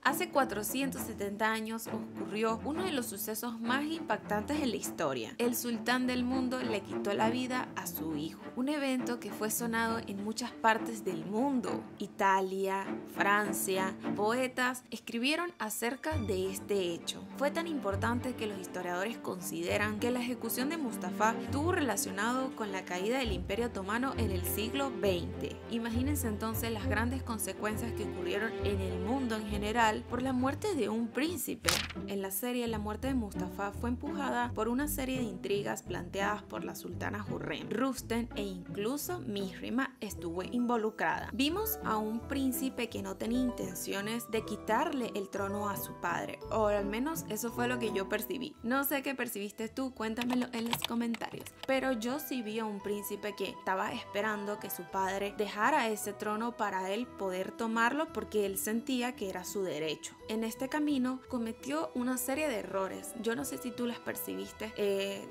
Hace 470 años ocurrió uno de los sucesos más impactantes en la historia. El sultán del mundo le quitó la vida a su hijo. Un evento que fue sonado en muchas partes del mundo. Italia, Francia, poetas escribieron acerca de este hecho. Fue tan importante que los historiadores consideran que la ejecución de Mustafa estuvo relacionado con la caída del Imperio Otomano en el siglo XX. Imagínense entonces las grandes consecuencias que ocurrieron en el mundo en general por la muerte de un príncipe. En la serie, la muerte de Mustafa fue empujada por una serie de intrigas planteadas por la sultana Hürrem. Rustem e incluso Mihrima estuvo involucrada. Vimos a un príncipe que no tenía intenciones de quitarle el trono a su padre, o al menos eso fue lo que yo percibí. No sé qué percibiste tú, cuéntamelo en los comentarios. Pero yo sí vi a un príncipe que estaba esperando que su padre dejara ese trono para él poder tomarlo porque él sentía que era su derecho. En este camino cometió una serie de errores. Yo no sé si tú las percibiste.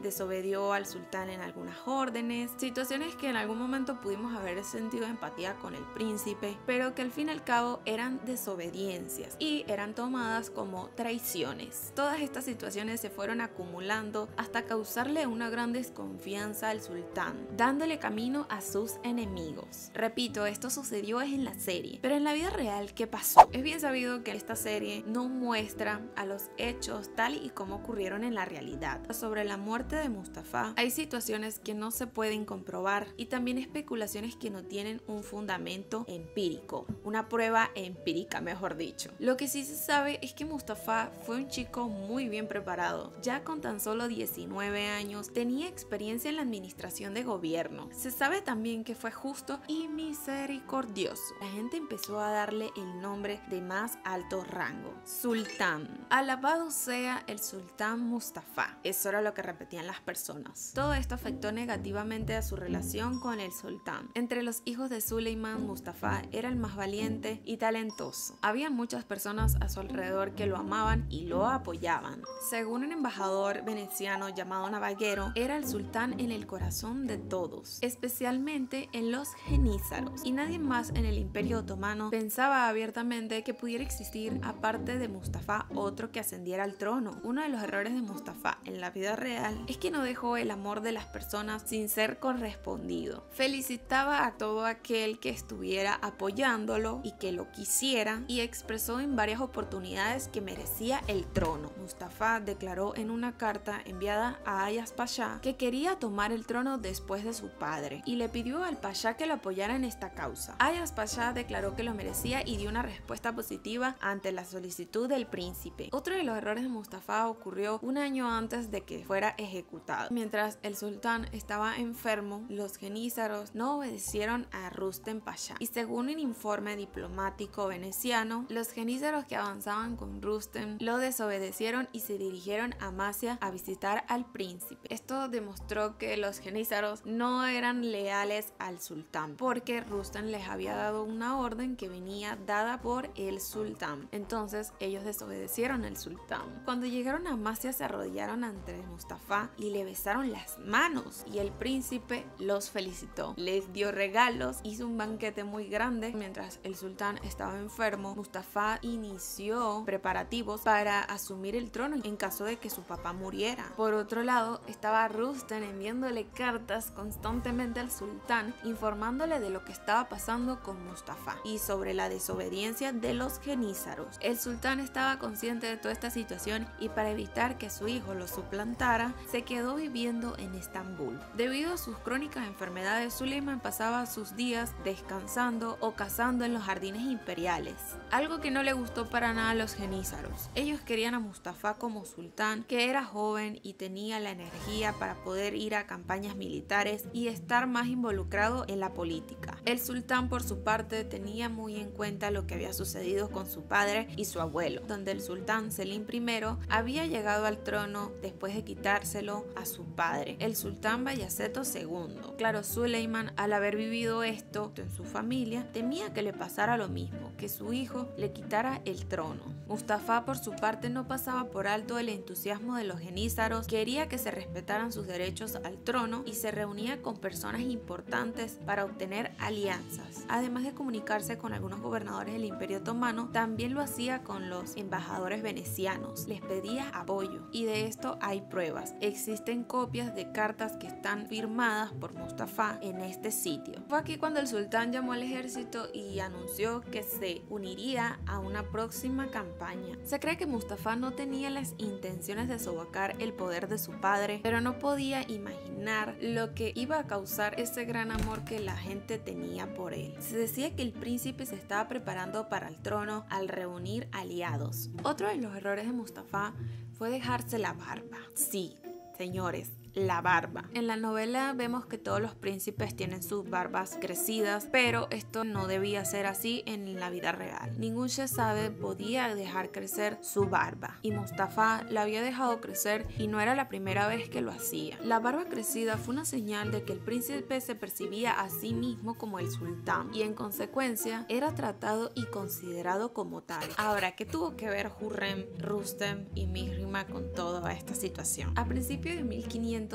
Desobedió al sultán en algunas órdenes, situaciones que en algún momento pudimos haber sentido empatía con el príncipe, pero que al fin y al cabo eran desobediencias y eran tomadas como traiciones. Todas estas situaciones se fueron acumulando hasta causarle una gran desconfianza al sultán, dándole camino a sus enemigos. Repito, esto sucedió en la serie, pero en la vida real, ¿qué pasó? Es bien sabido que esta serie no muestra a los hechos tal y como ocurrieron en la realidad. Sobre la muerte de Mustafa hay situaciones que no se pueden comprobar y también especulaciones que no tienen un fundamento empírico, una prueba empírica mejor dicho. Lo que sí se sabe es que Mustafa fue un chico muy bien preparado. Ya con tan solo 19 años tenía experiencia en la administración de gobierno. Se sabe también que fue justo y misericordioso. La gente empezó a darle el nombre de más alto rango: Sultán. Alabado sea el sultán Mustafa. Eso era lo que repetían las personas. Todo esto afectó negativamente a su relación con el sultán. Entre los hijos de Suleiman, Mustafa era el más valiente y talentoso. Había muchas personas a su alrededor que lo amaban y lo apoyaban. Según un embajador veneciano llamado Navaguero, era el sultán en el corazón de todos, especialmente en los genízaros, y nadie más en el Imperio Otomano pensaba abiertamente que pudiera existir aparte de Mustafa otro que ascendiera al trono. Uno de los errores de Mustafa en la vida real es que no dejó el amor de las personas sin ser correspondido. Felicitaba a todo aquel que estuviera apoyándolo y que lo quisiera, y expresó en varias oportunidades que merecía el trono. Mustafa declaró en una carta enviada a Ayas Pasha que quería tomar el trono después de su padre y le pidió al pasha que lo apoyara en esta causa. Ayas Pasha declaró que lo merecía y dio una respuesta positiva ante la solicitud del príncipe. Otro de los errores de Mustafa ocurrió un año antes de que fuera ejecutado. Mientras el sultán estaba enfermo, los genízaros no obedecieron a Rustem Pasha, y según un informe diplomático veneciano, los genízaros que avanzaban con Rustem lo desobedecieron y se dirigieron a Amasya a visitar al príncipe. Esto demostró que los genízaros no eran leales al sultán, porque Rustem les había dado una orden que venía dada por el sultán. Entonces ellos desobedecieron al sultán. Cuando llegaron a Amasya se arrodillaron ante Mustafa y le besaron las manos, y el príncipe los felicitó, les dio regalos, hizo un banquete muy grande. Mientras el sultán estaba enfermo, Mustafa inició preparativos para asumir el trono en caso de que su papá muriera. Por otro lado, estaba Rustem enviándole cartas constantemente al sultán informándole de lo que estaba pasando con Mustafa y sobre la desobediencia de los genízaros. El sultán estaba consciente de toda esta situación y para evitar que su hijo lo suplantara, se quedó viviendo en Estambul. Debido a sus crónicas enfermedades, Suleiman pasaba sus días descansando o cazando en los jardines imperiales, algo que no le gustó para nada a los genízaros. Ellos querían a Mustafa como sultán, que era joven y tenía la energía para poder ir a campañas militares y estar más involucrado en la política. El sultán, por su parte, tenía muy en cuenta lo que había sucedido con su padre y su abuelo, donde el sultán Selim I había llegado al trono después de quitárselo a su padre, el sultán Bayaceto II. Claro, Suleiman, al haber vivido esto en su familia, temía que le pasara lo mismo. que su hijo le quitara el trono. Mustafa, por su parte, no pasaba por alto el entusiasmo de los genízaros, quería que se respetaran sus derechos al trono y se reunía con personas importantes para obtener alianzas. Además de comunicarse con algunos gobernadores del Imperio Otomano, también lo hacía con los embajadores venecianos, les pedía apoyo y de esto hay pruebas. Existen copias de cartas que están firmadas por Mustafa en este sitio. Fue aquí cuando el sultán llamó al ejército y anunció que se uniría a una próxima campaña. Se cree que Mustafa no tenía las intenciones de sobacar el poder de su padre, pero no podía imaginar lo que iba a causar ese gran amor que la gente tenía por él. Se decía que el príncipe se estaba preparando para el trono al reunir aliados. Otro de los errores de Mustafa fue dejarse la barba. Sí, señores, la barba. En la novela vemos que todos los príncipes tienen sus barbas crecidas, pero esto no debía ser así en la vida real. Ningún Shehzade podía dejar crecer su barba y Mustafa la había dejado crecer y no era la primera vez que lo hacía. La barba crecida fue una señal de que el príncipe se percibía a sí mismo como el sultán y en consecuencia era tratado y considerado como tal. Ahora, ¿qué tuvo que ver Hürrem, Rustem y Mihrimah con toda esta situación? A principios de 1550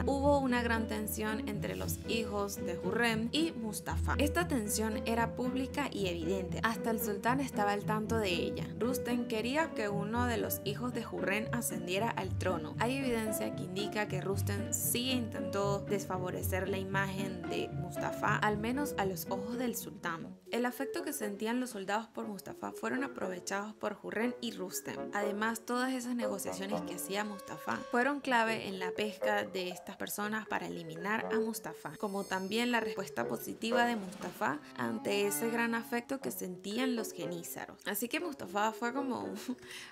hubo una gran tensión entre los hijos de Hürrem y Mustafa. Esta tensión era pública y evidente, hasta el sultán estaba al tanto de ella. Rustem quería que uno de los hijos de Hürrem ascendiera al trono. Hay evidencia que indica que Rustem sí intentó desfavorecer la imagen de Mustafa, al menos a los ojos del sultán. El afecto que sentían los soldados por Mustafa fueron aprovechados por Hürrem y Rustem. Además, todas esas negociaciones que hacía Mustafa fueron clave en la pesca de estas personas para eliminar a Mustafa, como también la respuesta positiva de Mustafa ante ese gran afecto que sentían los genízaros. Así que Mustafa fue como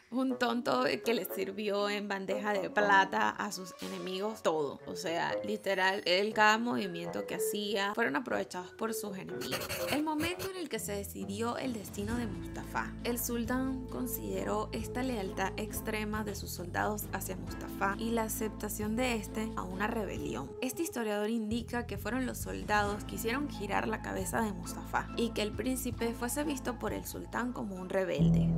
un tonto que le sirvió en bandeja de plata a sus enemigos todo. O sea, literal, cada movimiento que hacía fueron aprovechados por sus enemigos. El momento en el que se decidió el destino de Mustafa, el sultán consideró esta lealtad extrema de sus soldados hacia Mustafa y la aceptación de este a una rebelión. Este historiador indica que fueron los soldados que hicieron girar la cabeza de Mustafa y que el príncipe fuese visto por el sultán como un rebelde.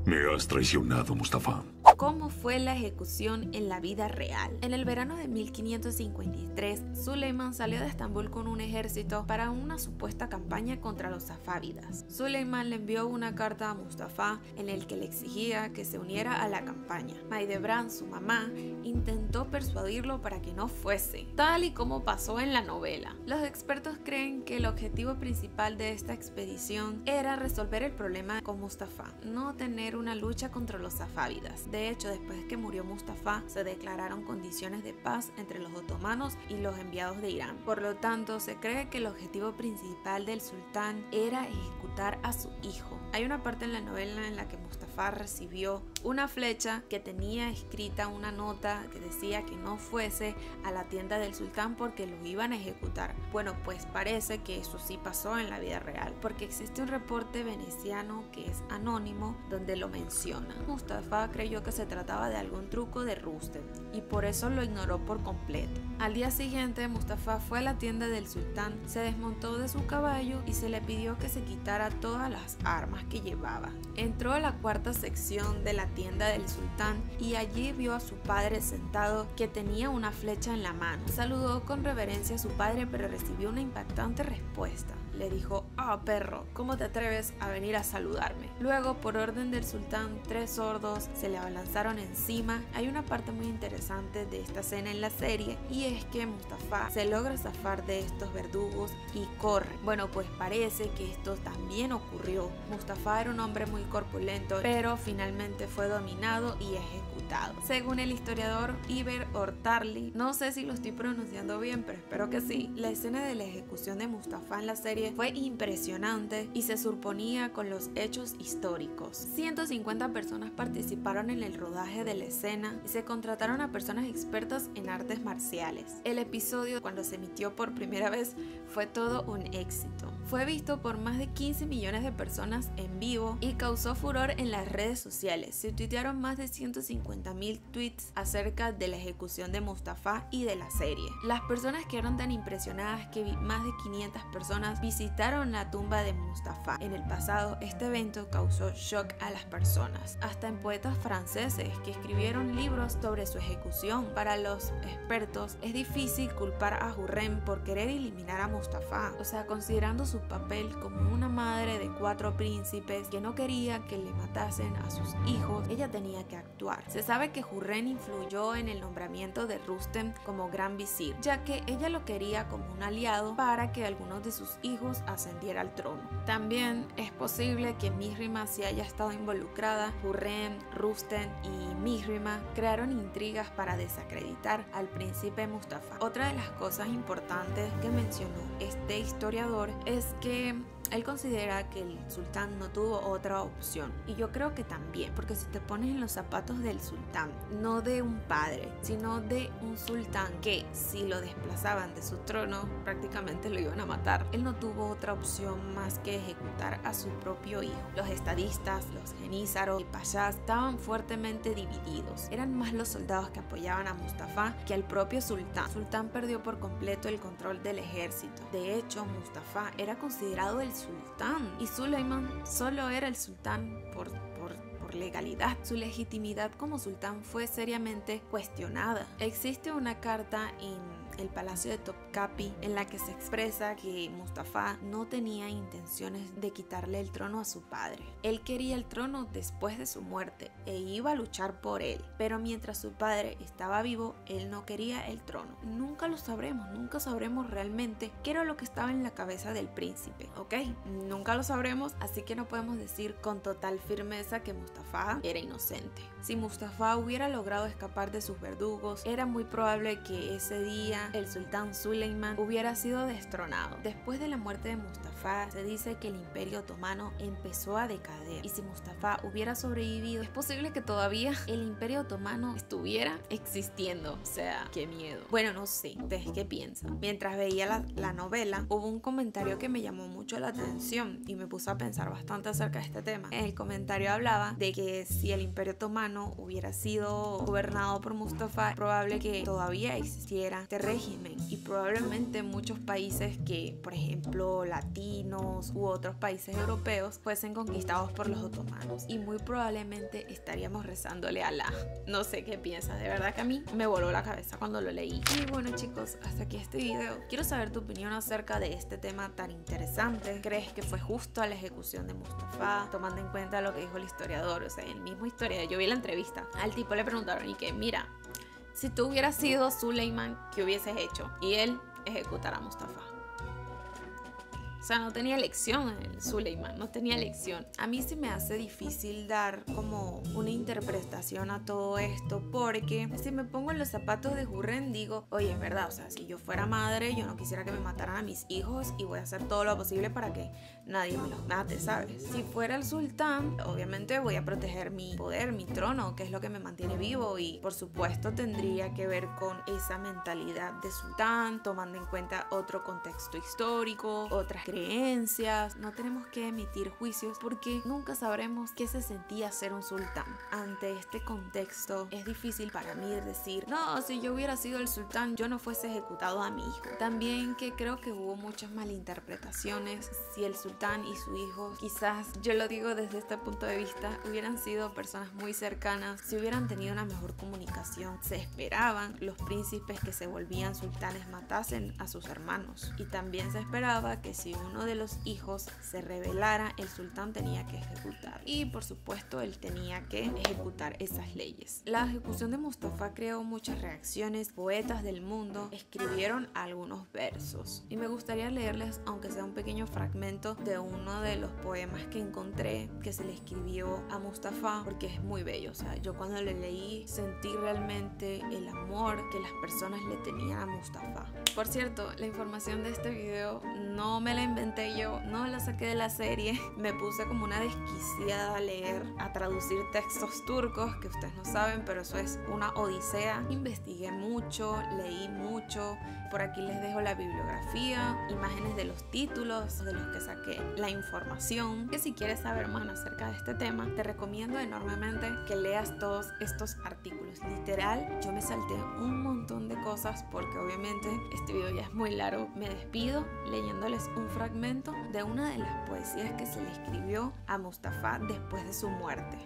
Me has traicionado, Mustafa. ¿Cómo fue la ejecución en la vida real? En el verano de 1553, Suleiman salió de Estambul con un ejército para una supuesta campaña contra los safávidas. Suleiman le envió una carta a Mustafa en el que le exigía que se uniera a la campaña. Maidebran, su mamá, intentó persuadirlo para que no fuese, tal y como pasó en la novela. Los expertos creen que el objetivo principal de esta expedición era resolver el problema con Mustafa, no tener una lucha contra los safávidas. De hecho, después de que murió Mustafa, se declararon condiciones de paz entre los otomanos y los enviados de Irán. Por lo tanto, se cree que el objetivo principal del sultán era ejecutar a su hijo. Hay una parte en la novela en la que Mustafa recibió una flecha que tenía escrita una nota que decía que no fuese a la tienda del sultán porque lo iban a ejecutar. Bueno, pues parece que eso sí pasó en la vida real, porque existe un reporte veneciano que es anónimo donde lo menciona. Mustafa creyó que se trataba de algún truco de Rustem y por eso lo ignoró por completo. Al día siguiente, Mustafa fue a la tienda del sultán, se desmontó de su caballo y se le pidió que se quitara todas las armas que llevaba. Entró a la cuarta sección de la tienda del sultán y allí vio a su padre sentado que tenía una flecha en la mano. Saludó con reverencia a su padre, pero recibió una impactante respuesta. Le dijo: "Ah, perro, ¿cómo te atreves a venir a saludarme?". Luego, por orden del sultán, 3 sordos se le abalanzaron encima. Hay una parte muy interesante de esta escena en la serie y es que Mustafa se logra zafar de estos verdugos y corre. Bueno, pues parece que esto también ocurrió. Mustafa era un hombre muy corpulento, pero finalmente fue dominado y ejecutado. Según el historiador Iber Ortarli, no sé si lo estoy pronunciando bien, pero espero que sí, la escena de la ejecución de Mustafa en la serie serie fue impresionante y se suponía con los hechos históricos. 150 personas participaron en el rodaje de la escena y se contrataron a personas expertas en artes marciales. El episodio, cuando se emitió por primera vez, fue todo un éxito. Fue visto por más de 15 millones de personas en vivo y causó furor en las redes sociales. Se tuitearon más de 150.000 tweets acerca de la ejecución de Mustafa y de la serie. Las personas quedaron tan impresionadas que más de 500 personas visitaron la tumba de Mustafa. En el pasado, este evento causó shock a las personas, hasta en poetas franceses que escribieron libros sobre su ejecución. Para los expertos, es difícil culpar a Hürrem por querer eliminar a Mustafa, o sea, considerando su papel como una madre de 4 príncipes que no quería que le matasen a sus hijos, ella tenía que actuar. Se sabe que Hürrem influyó en el nombramiento de Rustem como gran visir, ya que ella lo quería como un aliado para que algunos de sus hijos ascendiera al trono. También es posible que Mihrima sí haya estado involucrada. Hürrem, Rustem y Mihrima crearon intrigas para desacreditar al príncipe Mustafa. Otra de las cosas importantes que mencionó este historiador es que él considera que el sultán no tuvo otra opción, y yo creo que también, porque si te pones en los zapatos del sultán, no de un padre, sino de un sultán que si lo desplazaban de su trono prácticamente lo iban a matar, él no tuvo otra opción más que ejecutar a su propio hijo. Los estadistas, los genízaros y pashas estaban fuertemente divididos. Eran más los soldados que apoyaban a Mustafa que al propio sultán. El sultán perdió por completo el control del ejército. De hecho, Mustafa era considerado el sultán y Suleiman solo era el sultán por legalidad. Su legitimidad como sultán fue seriamente cuestionada. Existe una carta en el palacio de Topkapi en la que se expresa que Mustafa no tenía intenciones de quitarle el trono a su padre. Él quería el trono después de su muerte e iba a luchar por él, pero mientras su padre estaba vivo, él no quería el trono. Nunca lo sabremos, nunca sabremos realmente qué era lo que estaba en la cabeza del príncipe, ¿ok? Nunca lo sabremos, así que no podemos decir con total firmeza que Mustafa era inocente. Si Mustafa hubiera logrado escapar de sus verdugos, era muy probable que ese día el sultán Suleiman hubiera sido destronado. Después de la muerte de Mustafa, se dice que el Imperio Otomano empezó a decaer, y si Mustafa hubiera sobrevivido, es posible que todavía el Imperio Otomano estuviera existiendo. O sea, qué miedo. Bueno, no sé, ¿ustedes qué piensan? Mientras veía la novela, hubo un comentario que me llamó mucho la atención y me puso a pensar bastante acerca de este tema. El comentario hablaba de que si el Imperio Otomano hubiera sido gobernado por Mustafa, es probable que todavía existiera este régimen, y probablemente muchos países que, por ejemplo, latinos u otros países europeos, fuesen conquistados por los otomanos, y muy probablemente estaríamos rezándole a Alá. No sé qué piensas, de verdad que a mí me voló la cabeza cuando lo leí. Y bueno, chicos, hasta aquí este video. Quiero saber tu opinión acerca de este tema tan interesante. ¿Crees que fue justo a la ejecución de Mustafa, tomando en cuenta lo que dijo el historiador? O sea, el mismo historiador, yo vi la entrevista, al tipo le preguntaron y que, mira, si tú hubieras sido Suleiman, ¿qué hubieses hecho? Y él ejecutara a Mustafa. O sea, no tenía elección el Suleiman, no tenía elección. A mí se me hace difícil dar como una interpretación a todo esto, porque si me pongo en los zapatos de Hürrem, digo, oye, es verdad, o sea, si yo fuera madre, yo no quisiera que me mataran a mis hijos y voy a hacer todo lo posible para que nadie me los mate, ¿sabes? Si fuera el sultán, obviamente voy a proteger mi poder, mi trono, que es lo que me mantiene vivo, y por supuesto tendría que ver con esa mentalidad de sultán, tomando en cuenta otro contexto histórico, otras creencias. No tenemos que emitir juicios porque nunca sabremos qué se sentía ser un sultán. Ante este contexto es difícil para mí decir, no, si yo hubiera sido el sultán, yo no fuese ejecutado a mi hijo. También que creo que hubo muchas malinterpretaciones. Si el sultán y su hijo, quizás, yo lo digo desde este punto de vista, hubieran sido personas muy cercanas, si hubieran tenido una mejor comunicación, se esperaban los príncipes que se volvían sultanes matasen a sus hermanos, y también se esperaba que si uno de los hijos se rebelara, el sultán tenía que ejecutar, y por supuesto él tenía que ejecutar esas leyes. La ejecución de Mustafa creó muchas reacciones. Poetas del mundo escribieron algunos versos, y me gustaría leerles, aunque sea un pequeño fragmento de uno de los poemas que encontré que se le escribió a Mustafa, porque es muy bello. O sea, yo cuando lo leí sentí realmente el amor que las personas le tenían a Mustafa. Por cierto, la información de este video no me la inventé yo, no lo saqué de la serie. Me puse como una desquiciada a leer, a traducir textos turcos, que ustedes no saben, pero eso es una odisea. Investigué mucho, leí mucho. Por aquí les dejo la bibliografía, imágenes de los títulos de los que saqué la información, que si quieres saber más acerca de este tema, te recomiendo enormemente que leas todos estos artículos. Literal, yo me salté un montón de cosas porque obviamente este video ya es muy largo. Me despido leyéndoles un fragmento de una de las poesías que se le escribió a Mustafa después de su muerte.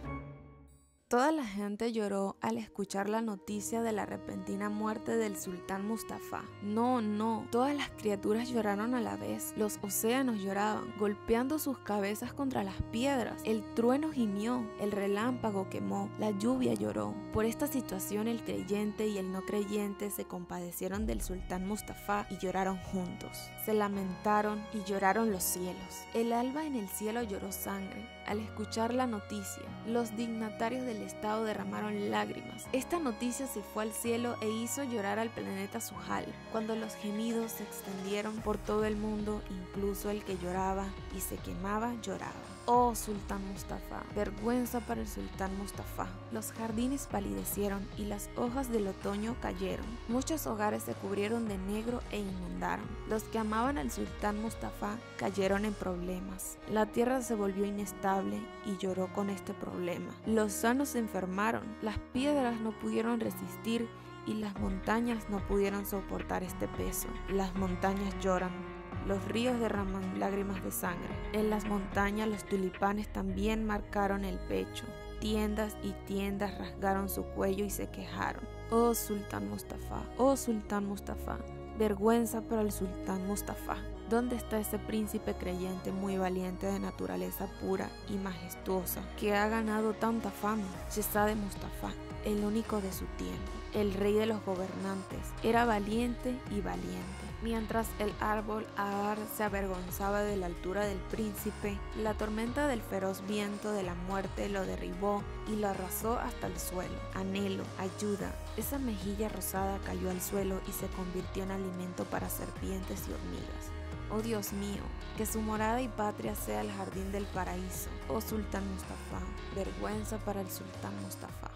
Toda la gente lloró al escuchar la noticia de la repentina muerte del sultán Mustafa. No, todas las criaturas lloraron a la vez. Los océanos lloraban, golpeando sus cabezas contra las piedras. El trueno gimió, el relámpago quemó, la lluvia lloró. Por esta situación el creyente y el no creyente se compadecieron del sultán Mustafa y lloraron juntos. Se lamentaron y lloraron los cielos. El alba en el cielo lloró sangre. Al escuchar la noticia, los dignatarios del estado derramaron lágrimas. Esta noticia se fue al cielo e hizo llorar al planeta Zuhal. Cuando los gemidos se extendieron por todo el mundo, incluso el que lloraba y se quemaba lloraba. Oh sultán Mustafa, vergüenza para el sultán Mustafa. Los jardines palidecieron y las hojas del otoño cayeron. Muchos hogares se cubrieron de negro e inundaron. Los que amaban al sultán Mustafa cayeron en problemas. La tierra se volvió inestable y lloró con este problema. Los sanos se enfermaron, las piedras no pudieron resistir y las montañas no pudieron soportar este peso. Las montañas lloran. Los ríos derraman lágrimas de sangre. En las montañas los tulipanes también marcaron el pecho. Tiendas y tiendas rasgaron su cuello y se quejaron. Oh sultán Mustafa, oh sultán Mustafa, vergüenza para el sultán Mustafa. ¿Dónde está ese príncipe creyente muy valiente de naturaleza pura y majestuosa que ha ganado tanta fama? Shehzade Mustafa, el único de su tiempo, el rey de los gobernantes, era valiente y valiente. Mientras el árbol Ahar se avergonzaba de la altura del príncipe, la tormenta del feroz viento de la muerte lo derribó y lo arrasó hasta el suelo. Anhelo, ayuda. Esa mejilla rosada cayó al suelo y se convirtió en alimento para serpientes y hormigas. Oh Dios mío, que su morada y patria sea el jardín del paraíso. Oh sultán Mustafa, vergüenza para el sultán Mustafa.